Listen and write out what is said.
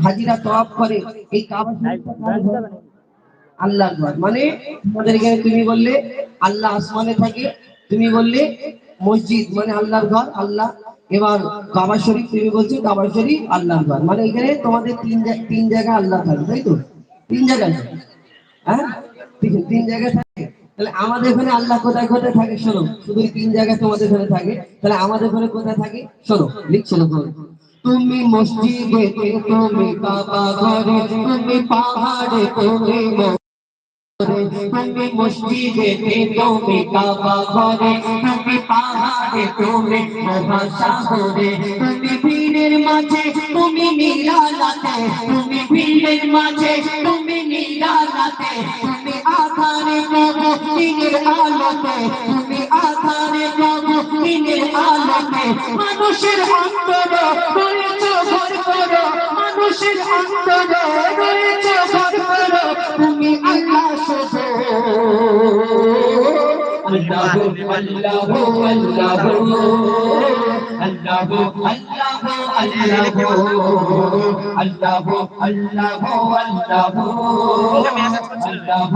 হাজিরা তওয়াফ করে এই কাবা শরীফটা কার ঘর? আল্লাহর ঘর। মানে তোমাদের এখানে তুমি বললে আল্লাহ আসমানে থাকে, তুমি বললে মসজিদ মানে আল্লাহর ঘর আল্লাহ। এবার কাবা শরীফ তুমি বলছো কাবা শরীফ আল্লাহর ঘর, মানে এখানে তোমাদের তিন জায়গা আল্লাহ থাকে, তাই তো? তিন জায়গায়, হ্যাঁ তিন জায়গায় থাকে। তাহলে আমাদের এখানে আল্লাহ কোথায় কোথায় থাকে শোনো, শুধু তিন জায়গায় তোমাদের এখানে থাকে, তাহলে আমাদের এখানে কোথায় থাকে শোনো, লিখছো না? তুমি মসজিদে, তুমি কাবা ঘরে, তুমি পাহাড়ে, তুমি তুমি মসজিদে, তুমি কাবা ঘরে, তুমি পাহাড়ে, তুমি মহাসাগরে, তুমি ভিড়ের মাঝে, তুমি নিরালাতে, তুমি ভিড়ের মাঝে, তুমি নিরালাতে, তুমি আধারে প্রভু দিনের আলোতে, তুমি আধারে প্রভু দিনের আলোতে, মানুষের অন্তর রয়েছে ভর করো, মানুষের অন্তর রয়েছে ভর করো, তুমি আল্লাহ শুধু। আল্লাহ আল্লাহ আল্লাহ আল্লাহ আল্লাহ আল্লাহ আল্লাহ আল্লাহ আল্লাহ আল্লাহ।